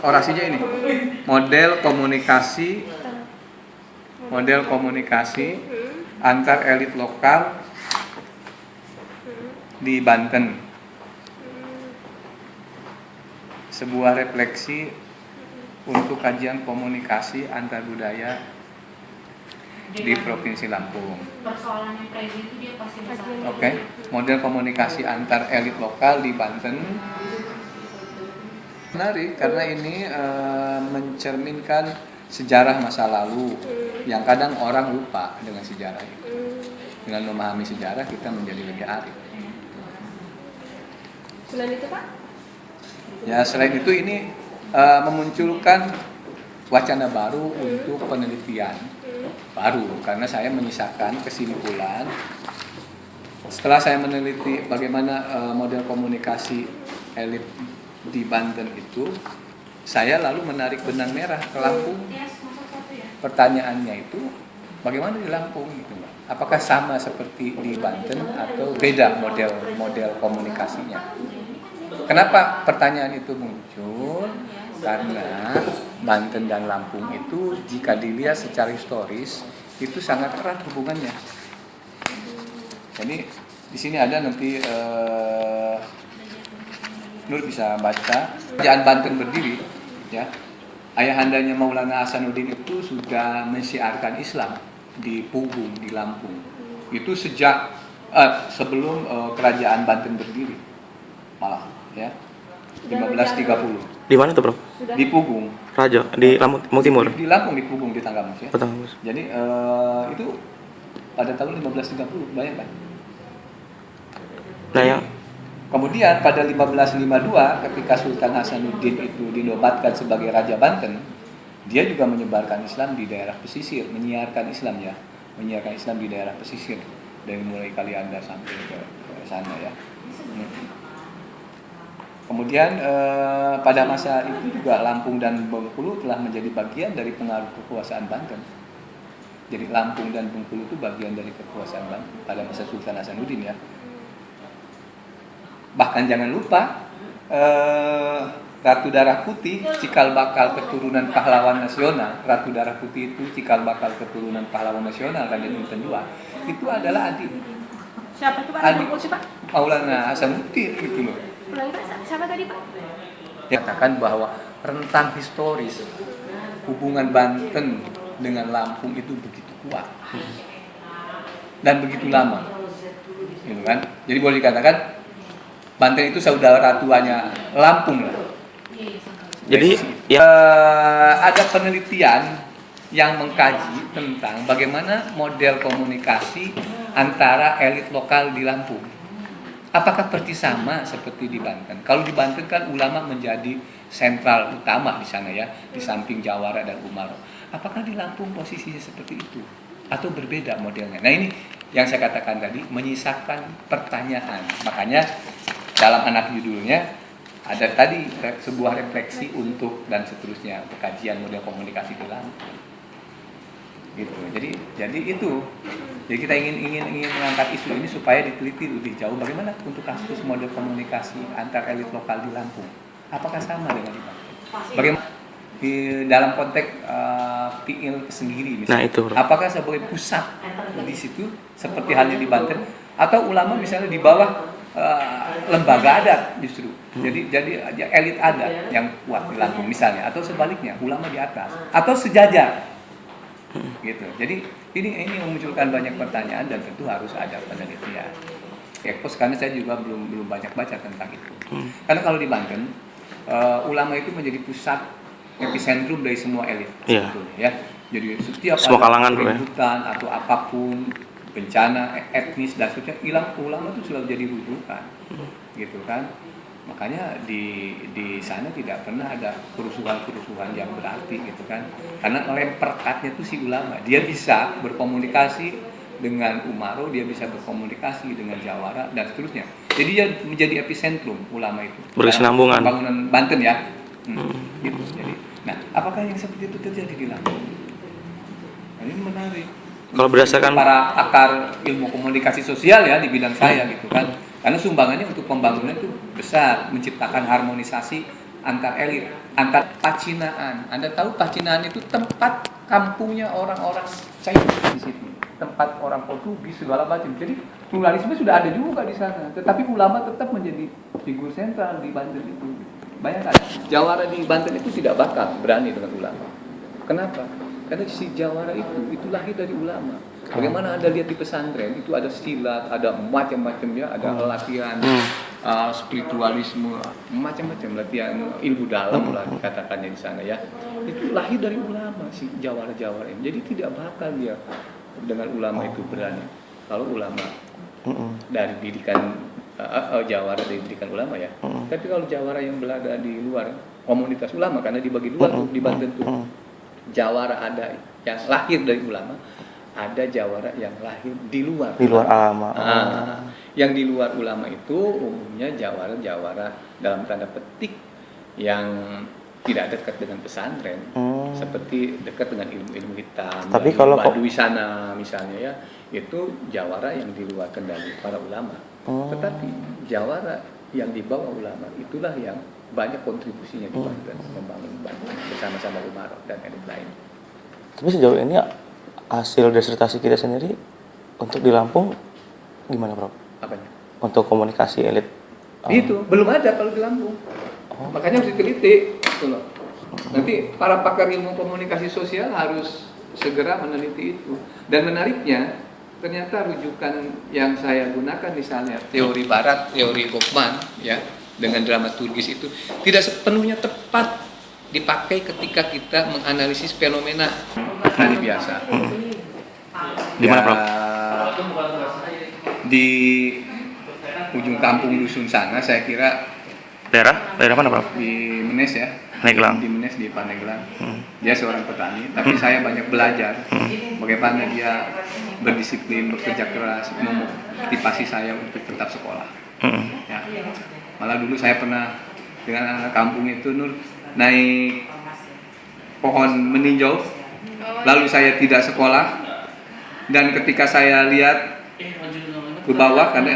Orasinya ini model komunikasi antar elit lokal di Banten, sebuah refleksi untuk kajian komunikasi antar budaya di Provinsi Lampung. Persoalannya Predi itu dia pasti masalah. Oke, model komunikasi antar elit lokal di Banten menarik karena ini mencerminkan sejarah masa lalu yang kadang orang lupa dengan sejarah itu. Dengan memahami sejarah kita menjadi lebih arif. Selain itu Pak? Ya selain itu ini memunculkan wacana baru untuk penelitian baru karena saya menyisakan kesimpulan setelah saya meneliti bagaimana model komunikasi elit di Banten itu, saya lalu menarik benang merah ke Lampung. Pertanyaannya itu bagaimana di Lampung gitu, Mbak? Apakah sama seperti di Banten atau beda model komunikasinya? Kenapa pertanyaan itu muncul? Karena Banten dan Lampung itu jika dilihat secara historis itu sangat erat hubungannya. Jadi di sini ada nanti Nur bisa baca. Kerajaan Banten berdiri, ya. Ayahandanya Maulana Hasanuddin itu sudah mensiarkan Islam di Pugung, di Lampung. Itu sejak sebelum kerajaan Banten berdiri, malah, ya. 1530. Di mana tuh, Bro? Di Pugung. Raja di Lampung Timur. Di Lampung, di Pugung, di Tanggamus, ya. Tanggamus. Jadi itu pada tahun 1530, bayangkan. Nah, yang Kemudian pada 1552 ketika Sultan Hasanuddin itu dinobatkan sebagai Raja Banten, dia juga menyebarkan Islam di daerah pesisir, menyiarkan Islam di daerah pesisir dari mulai Kalianda sampai ke sana, ya. Kemudian pada masa itu juga Lampung dan Bengkulu telah menjadi bagian dari pengaruh kekuasaan Banten. Jadi Lampung dan Bengkulu itu bagian dari kekuasaan Banten pada masa Sultan Hasanuddin, ya. Bahkan jangan lupa Ratu Darah Putih, cikal bakal keturunan pahlawan nasional. Ratu Darah Putih itu cikal bakal keturunan pahlawan nasional Raden Inten II. Itu adalah adik. Siapa itu Pak? Adik Pak? Maulana Hasanuddin gitu loh. Siapa tadi Pak? Dia katakan bahwa rentang historis hubungan Banten dengan Lampung itu begitu kuat dan begitu lama, gitu kan? Jadi boleh dikatakan Banten itu saudara tuanya Lampung lah. jadi ya Ada penelitian yang mengkaji tentang bagaimana model komunikasi antara elit lokal di Lampung. Apakah persis sama seperti di Banten? Kalau di Banten kan ulama menjadi sentral utama di sana, ya, di samping Jawara dan Umaro. Apakah di Lampung posisinya seperti itu atau berbeda modelnya? Nah, ini yang saya katakan tadi menyisakan pertanyaan. Makanya dalam anak judulnya ada tadi sebuah refleksi untuk dan seterusnya kajian model komunikasi di Lampung. Gitu. Jadi itu. Jadi kita ingin mengangkat isu ini supaya diteliti lebih jauh bagaimana untuk kasus model komunikasi antar elit lokal di Lampung. Apakah sama dengan di Banten? Bagaimana di dalam konteks PIL sendiri misalnya. Nah, itu, Bro. Apakah sebagai pusat di situ seperti halnya di Banten atau ulama misalnya di bawah lembaga adat justru. Jadi elit adat yang kuat di Lampung misalnya, atau sebaliknya ulama di atas atau sejajar. Gitu. Jadi ini memunculkan banyak pertanyaan dan tentu harus ada penelitian. Karena saya juga belum banyak baca tentang itu. Karena kalau di Banten ulama itu menjadi pusat epicentrum dari semua elit. Iya. Sebetulnya, ya. Jadi setiap Semua ada kalangan, keributan atau apapun bencana etnis dan sebagainya, ulama itu selalu jadi rujukan, gitu kan. Makanya di sana tidak pernah ada kerusuhan yang berarti, gitu kan. Karena lem perekatnya itu si ulama, dia bisa berkomunikasi dengan Umaro, dia bisa berkomunikasi dengan Jawara dan seterusnya. Jadi dia menjadi epicentrum ulama itu. Berkesinambungan. Pembangunan Banten, ya. Gitu. Jadi, nah, apakah yang seperti itu terjadi di Lampung? Nah, ini menarik. kalau berdasarkan Para pakar ilmu komunikasi sosial, ya, di bidang saya, gitu kan. Karena sumbangannya untuk pembangunan itu besar, menciptakan harmonisasi antar elit, antar Pacinaan. Anda tahu Pacinaan itu tempat kampungnya orang-orang China di situ, tempat orang Portugis segala macam. Jadi pluralisme sudah ada juga di sana, tetapi ulama tetap menjadi figur sentral di Banten itu. Bayangkan, jawara di Banten itu tidak bakal berani dengan ulama. Kenapa? Karena si jawara itu lahir dari ulama. Bagaimana Anda lihat di pesantren itu ada silat, ada macam-macamnya, ada latihan spiritualisme, macam-macam latihan ilmu dalam lah dikatakannya di sana ya. Itu lahir dari ulama si jawara-jawara ini. Jadi tidak bakal dia dengan ulama itu berani. Kalau ulama dari didikan jawara dari didikan ulama ya. Tapi kalau jawara yang berada di luar komunitas ulama, karena dibagi dua tuh di Banten tuh. Jawara ada yang lahir dari ulama, ada jawara yang lahir di luar ulama. Yang di luar ulama itu umumnya jawara-jawara dalam tanda petik yang tidak dekat dengan pesantren, seperti dekat dengan ilmu-ilmu hitam. Tapi kalau Baduy sana misalnya ya, itu jawara yang di luar kendali para ulama. Tetapi jawara yang dibawa ulama itulah yang banyak kontribusinya di Banten, membangun Banten bersama-sama Umarok dan elit lain. Tapi sejauh ini hasil disertasi kita sendiri untuk di Lampung gimana, Prof? Apanya? Untuk komunikasi elit. Itu belum ada kalau di Lampung. Makanya harus diteliti, gitu loh. Nanti para pakar ilmu komunikasi sosial harus segera meneliti itu. Dan menariknya, ternyata rujukan yang saya gunakan misalnya teori Barat, teori Goffman, ya, dengan dramaturgis itu tidak sepenuhnya tepat dipakai ketika kita menganalisis fenomena hari biasa. Di mana, Prof? Di ujung kampung dusun sana, saya kira Daerah mana, Prof? di Menes ya. Pandeglang. Di Menes, di Pandeglang. Dia seorang petani, tapi saya banyak belajar bagaimana dia berdisiplin, bekerja keras, memotivasi saya untuk tetap sekolah. Ya. Malah dulu saya pernah dengan anak kampung itu Nur naik pohon meninjau, lalu saya tidak sekolah, dan ketika saya lihat ke bawah karena